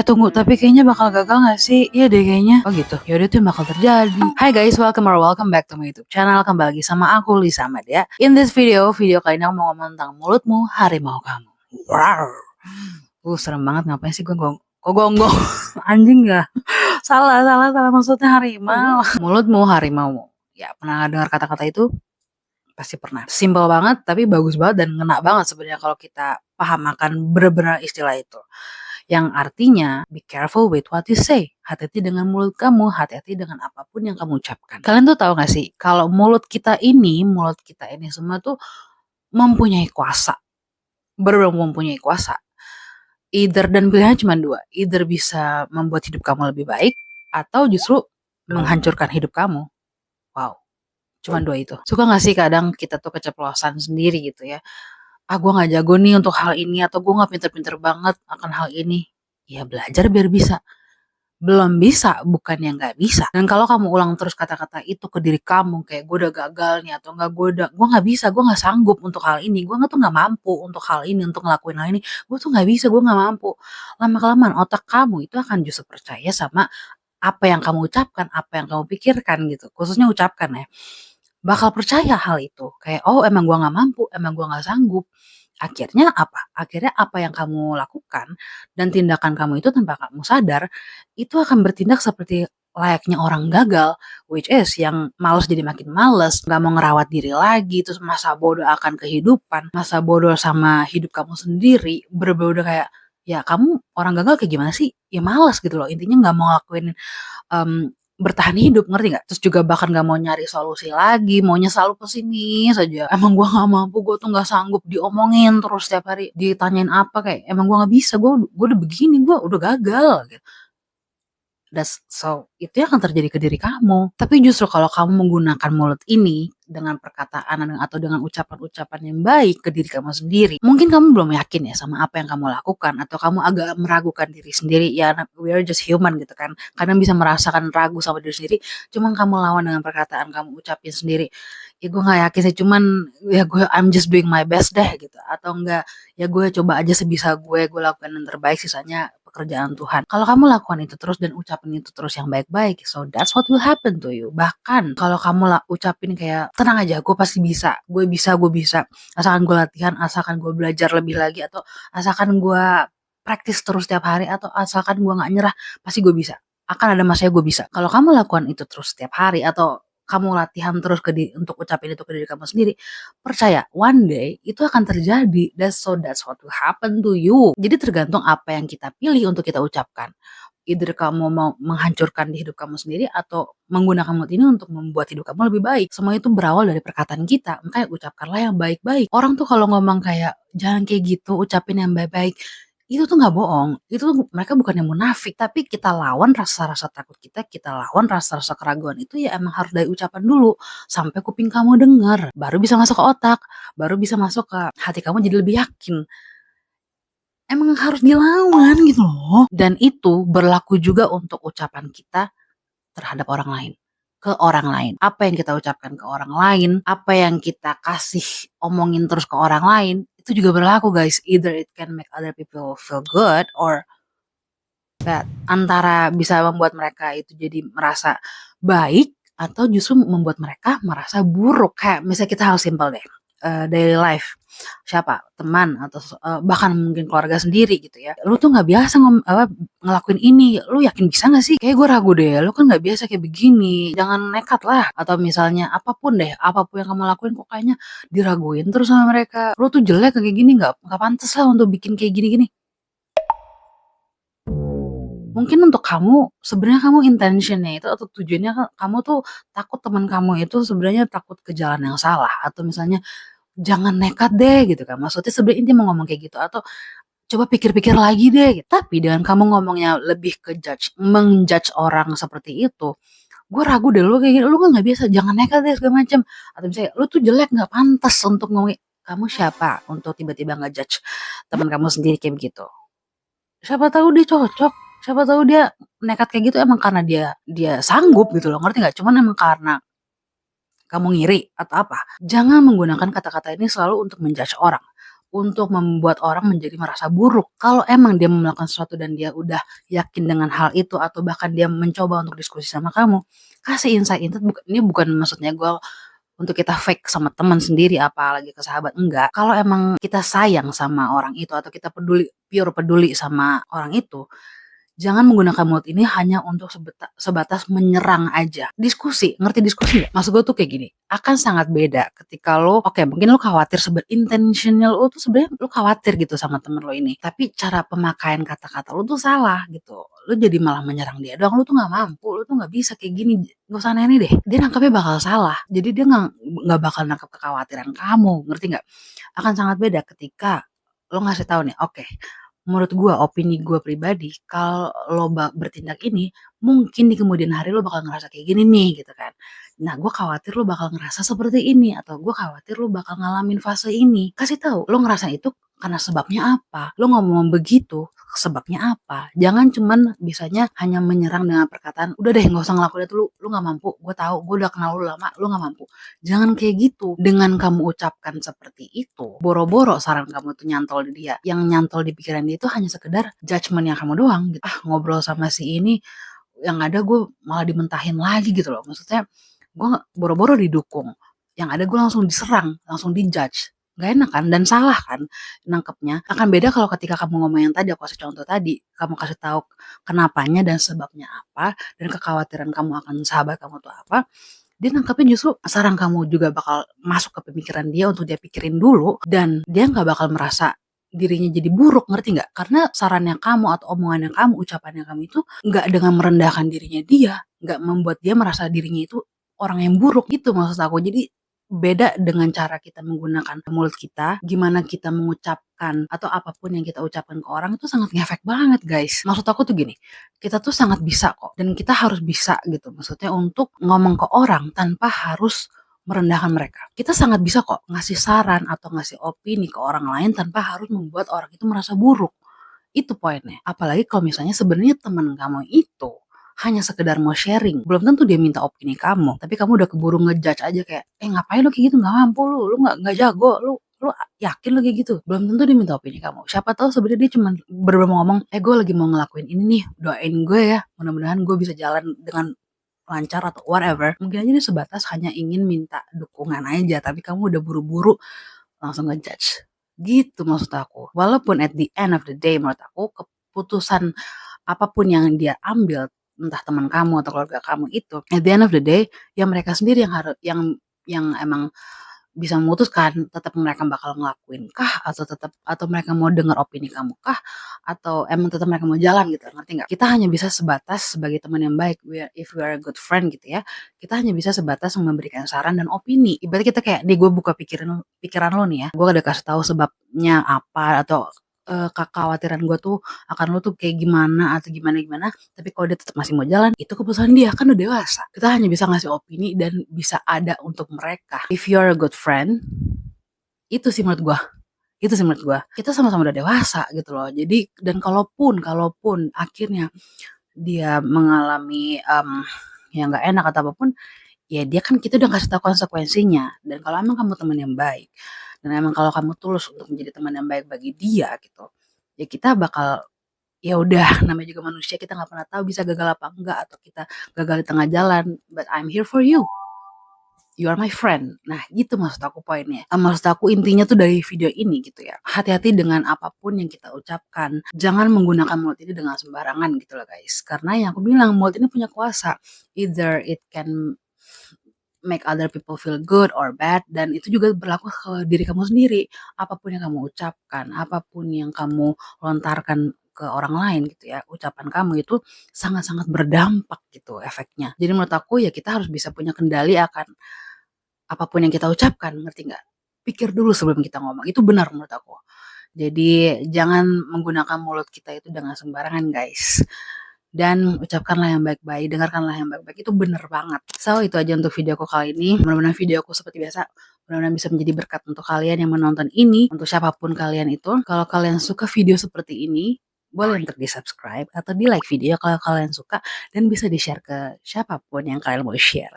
Tunggu, tapi kayaknya bakal gagal gak sih? Iya deh kayaknya. Oh gitu, yaudah itu yang bakal terjadi. Hai guys, welcome back to my YouTube channel. Kembali lagi sama aku, Lisa Ahmad ya. In this video kali ini aku mau ngomong tentang mulutmu, harimau kamu. Rawr. Serem banget, ngapain sih gue gonggong? Anjing gak? Salah, maksudnya harimau. Mulutmu, harimau. Ya, pernah dengar kata-kata itu? Pasti pernah. Simple banget, tapi bagus banget dan ngena banget sebenarnya kalau kita paham akan benar-benar istilah itu. Yang artinya, be careful with what you say. Hati-hati dengan mulut kamu, hati-hati dengan apapun yang kamu ucapkan. Kalian tuh tahu gak sih, kalau mulut kita ini semua tuh mempunyai kuasa. Benar-benar mempunyai kuasa. Either, dan pilihannya cuma dua. Either bisa membuat hidup kamu lebih baik, atau justru menghancurkan hidup kamu. Wow. Cuma dua itu. Suka gak sih kadang kita tuh keceplosan sendiri gitu ya. Gue gak jago nih untuk hal ini, atau gue gak pinter-pinter banget akan hal ini. Ya belajar biar bisa. Belum bisa, bukan yang gak bisa. Dan kalau kamu ulang terus kata-kata itu ke diri kamu, kayak gue udah gagal nih, atau enggak gue gak bisa, gue gak sanggup untuk hal ini, gue tuh gak mampu untuk hal ini, untuk ngelakuin hal ini, gue tuh gak bisa, gue gak mampu. Lama-kelamaan otak kamu itu akan justru percaya sama apa yang kamu ucapkan, apa yang kamu pikirkan gitu. Khususnya ucapkan ya. Bakal percaya hal itu. Kayak, oh emang gue gak mampu, emang gue gak sanggup. Akhirnya apa? Akhirnya apa yang kamu lakukan dan tindakan kamu itu tanpa kamu sadar, itu akan bertindak seperti layaknya orang gagal, which is yang malas jadi makin males, gak mau ngerawat diri lagi, terus masa bodoh akan kehidupan, masa bodoh sama hidup kamu sendiri, bener-bener kayak, ya kamu orang gagal kayak gimana sih? Ya malas gitu loh, intinya gak mau ngelakuin bertahan hidup, ngerti gak? Terus juga bahkan gak mau nyari solusi lagi, maunya selalu pesimis aja. Emang gue gak mampu, gue tuh gak sanggup, diomongin terus setiap hari, ditanyain apa, kayak emang gue gak bisa, gue udah begini, gue udah gagal gitu. So, itu yang akan terjadi ke diri kamu. Tapi justru kalau kamu menggunakan mulut ini dengan perkataan atau dengan ucapan-ucapan yang baik ke diri kamu sendiri, mungkin kamu belum yakin ya sama apa yang kamu lakukan, atau kamu agak meragukan diri sendiri. Ya, we are just human gitu kan. Kadang bisa merasakan ragu sama diri sendiri, cuman kamu lawan dengan perkataan kamu ucapin sendiri. Ya gue gak yakin sih, cuman ya I'm just doing my best deh gitu. Atau enggak, ya gue coba aja sebisa gue lakukan yang terbaik, sisanya pekerjaan Tuhan. Kalau kamu lakukan itu terus dan ucapin itu terus yang baik-baik, so that's what will happen to you. Bahkan kalau kamu ucapin kayak, tenang aja, gue pasti bisa, gue bisa, asalkan gue latihan, asalkan gue belajar lebih lagi, atau asalkan gue praktis terus setiap hari, atau asalkan gue gak nyerah, pasti gue bisa. Akan ada masanya gue bisa. Kalau kamu lakukan itu terus setiap hari, atau kamu latihan terus untuk ucapin itu ke diri kamu sendiri, percaya one day itu akan terjadi. That's what will happen to you. Jadi tergantung apa yang kita pilih untuk kita ucapkan. Either kamu mau menghancurkan di hidup kamu sendiri, atau menggunakan mulut ini untuk membuat hidup kamu lebih baik. Semua itu berawal dari perkataan kita. Makanya ucapkanlah yang baik-baik. Orang tuh kalau ngomong kayak, jangan kayak gitu, ucapin yang baik-baik, itu tuh gak bohong. Itu tuh mereka bukan yang munafik, tapi kita lawan rasa-rasa takut kita lawan rasa-rasa keraguan itu, ya emang harus dari ucapan dulu, sampai kuping kamu denger, baru bisa masuk ke otak, baru bisa masuk ke hati kamu jadi lebih yakin. Emang harus dilawan gitu loh. Dan itu berlaku juga untuk ucapan kita terhadap orang lain, ke orang lain. Apa yang kita ucapkan ke orang lain, apa yang kita kasih omongin terus ke orang lain, itu juga berlaku guys. Either it can make other people feel good or bad. Antara bisa membuat mereka itu jadi merasa baik, atau justru membuat mereka merasa buruk. Kayak misalnya kita hal simpel deh, daily life, siapa, teman, atau bahkan mungkin keluarga sendiri gitu ya. Lu tuh gak biasa ngelakuin ini, lu yakin bisa gak sih? Kayak gue ragu deh, lu kan gak biasa kayak begini, jangan nekat lah. Atau misalnya apapun deh, apapun yang kamu lakuin kok kayaknya diraguin terus sama mereka. Lu tuh jelek kayak gini, gak pantas lah untuk bikin kayak gini-gini. Mungkin untuk kamu, sebenarnya kamu intentionnya itu atau tujuannya kamu tuh takut teman kamu itu sebenarnya takut ke jalan yang salah, atau misalnya jangan nekat deh gitu kan. Maksudnya sebenarnya intinya mau ngomong kayak gitu, atau coba pikir-pikir lagi deh. Tapi dengan kamu ngomongnya lebih ke menjudge orang seperti itu, gue ragu deh, lu kayak gini, lu kan gak biasa, jangan nekat deh segala macam. Atau misalnya lu tuh jelek, gak pantas untuk ngomong. Kamu siapa untuk tiba-tiba ngejudge teman kamu sendiri kayak begitu? Siapa tahu dia cocok, siapa tahu dia nekat kayak gitu emang karena dia sanggup gitu loh, ngerti nggak? Cuman emang karena kamu ngiri atau apa. Jangan menggunakan kata-kata ini selalu untuk menjudge orang. untuk membuat orang menjadi merasa buruk. Kalau emang dia melakukan sesuatu dan dia udah yakin dengan hal itu atau bahkan dia mencoba untuk diskusi sama kamu, kasih insight. Ini bukan maksudnya gue untuk kita fake sama teman sendiri apalagi ke sahabat, enggak. Kalau emang kita sayang sama orang itu atau kita pure peduli sama orang itu, jangan menggunakan mulut ini hanya untuk sebatas menyerang aja. Diskusi, ngerti diskusi nggak? Maksud gue tuh kayak gini, akan sangat beda ketika lo, oke, mungkin lo khawatir intentional lo tuh sebenarnya lo khawatir gitu sama temen lo ini. Tapi cara pemakaian kata-kata lo tuh salah gitu. Lo jadi malah menyerang dia doang, lo tuh nggak mampu, lo tuh nggak bisa kayak gini. Gak usah aneh deh. Dia nangkapnya bakal salah. Jadi dia nggak bakal nangkap kekhawatiran kamu, ngerti nggak? Akan sangat beda ketika lo ngasih tahu nih, oke, menurut gue, opini gue pribadi, kalau lo bertindak ini, mungkin di kemudian hari lo bakal ngerasa kayak gini nih gitu kan. Nah, gue khawatir lo bakal ngerasa seperti ini atau gue khawatir lo bakal ngalamin fase ini. Kasih tahu, lo ngerasa itu karena sebabnya apa? Lo ngomong begitu, sebabnya apa? Jangan cuman bisanya hanya menyerang dengan perkataan, udah deh nggak usah ngelakuin itu, lu nggak mampu. Gue tahu, gue udah kenal lu lama, lu nggak mampu. Jangan kayak gitu. Dengan kamu ucapkan seperti itu, boro-boro saran kamu tuh nyantol di dia. Yang nyantol di pikiran dia itu hanya sekedar judgement yang kamu doang gitu. Ah, ngobrol sama si ini, yang ada gue malah dimentahin lagi gitu loh. Maksudnya gue boro-boro didukung. Yang ada gue langsung diserang, langsung dijudge. Gak enak kan, dan salah kan nangkepnya. Akan beda kalau ketika kamu ngomong yang tadi, aku kasih contoh tadi, kamu kasih tahu kenapanya dan sebabnya apa, dan kekhawatiran kamu akan sahabat kamu tuh apa, dia nangkepnya justru saran kamu juga bakal masuk ke pemikiran dia untuk dia pikirin dulu, dan dia nggak bakal merasa dirinya jadi buruk, ngerti nggak? Karena sarannya kamu atau omongannya kamu, ucapannya kamu itu nggak dengan merendahkan dirinya dia, nggak membuat dia merasa dirinya itu orang yang buruk gitu maksud aku. Jadi beda dengan cara kita menggunakan mulut kita, gimana kita mengucapkan atau apapun yang kita ucapkan ke orang itu sangat ngefek banget guys. Maksud aku tuh gini, kita tuh sangat bisa kok, dan kita harus bisa gitu, maksudnya untuk ngomong ke orang tanpa harus merendahkan mereka. Kita sangat bisa kok ngasih saran atau ngasih opini ke orang lain tanpa harus membuat orang itu merasa buruk. Itu poinnya. Apalagi kalau misalnya sebenarnya teman kamu itu hanya sekedar mau sharing, belum tentu dia minta opini kamu, tapi kamu udah keburu ngejudge aja kayak, ngapain lo kayak gitu, nggak mampu lu nggak jago, lu yakin lo kayak gitu, belum tentu dia minta opini kamu. Siapa tahu sebenarnya dia cuma bener mau ngomong, gue lagi mau ngelakuin ini nih, doain gue ya, mudah-mudahan gue bisa jalan dengan lancar atau whatever. Mungkin aja dia sebatas hanya ingin minta dukungan aja, tapi kamu udah buru-buru langsung ngejudge. Gitu maksud aku. Walaupun at the end of the day menurut aku keputusan apapun yang dia ambil, entah teman kamu atau keluarga kamu itu, at the end of the day ya mereka sendiri yang harus yang emang bisa memutuskan tetap mereka bakal ngelakuin kah atau mereka mau dengar opini kamu kah atau emang tetap mereka mau jalan gitu, ngerti nggak? Kita hanya bisa sebatas sebagai teman yang baik, if we are a good friend gitu ya, kita hanya bisa sebatas memberikan saran dan opini. Ibaratnya kita kayak, nih gue buka pikiran lo nih ya, gue udah kasih tahu sebabnya apa atau kekhawatiran gue tuh akan lo tuh kayak gimana atau gimana, tapi kalau dia tetap masih mau jalan, itu keputusan dia, kan udah dewasa. Kita hanya bisa ngasih opini dan bisa ada untuk mereka. If you're a good friend, itu sih menurut gue. Kita sama-sama udah dewasa gitu loh. Jadi, dan kalaupun akhirnya dia mengalami yang nggak enak atau apapun, ya dia kan, kita udah kasih tahu konsekuensinya. Dan kalau emang kamu teman yang baik, dan emang kalau kamu tulus untuk menjadi teman yang baik bagi dia gitu, ya kita bakal, ya udah, namanya juga manusia, kita nggak pernah tahu bisa gagal apa enggak atau kita gagal di tengah jalan, but I'm here for you. You are my friend. Nah, gitu maksud aku poinnya. Maksud aku intinya tuh dari video ini gitu ya. Hati-hati dengan apapun yang kita ucapkan. Jangan menggunakan mulut ini dengan sembarangan gitu loh guys. Karena yang aku bilang, mulut ini punya kuasa. Either it can make other people feel good or bad, dan itu juga berlaku ke diri kamu sendiri. Apapun yang kamu ucapkan, apapun yang kamu lontarkan ke orang lain gitu ya, ucapan kamu itu sangat-sangat berdampak gitu efeknya. Jadi menurut aku ya kita harus bisa punya kendali akan apapun yang kita ucapkan, ngerti nggak? Pikir dulu sebelum kita ngomong, itu benar menurut aku. Jadi jangan menggunakan mulut kita itu dengan sembarangan guys. Dan ucapkanlah yang baik-baik, dengarkanlah yang baik-baik, itu bener banget. So, itu aja untuk videoku kali ini. Mudah-mudahan videoku seperti biasa, mudah-mudahan bisa menjadi berkat untuk kalian yang menonton ini, untuk siapapun kalian itu. Kalau kalian suka video seperti ini, boleh untuk di-subscribe atau di-like video kalau kalian suka, dan bisa di-share ke siapapun yang kalian mau share.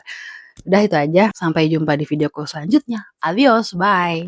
Udah itu aja, sampai jumpa di videoku selanjutnya. Adios, bye!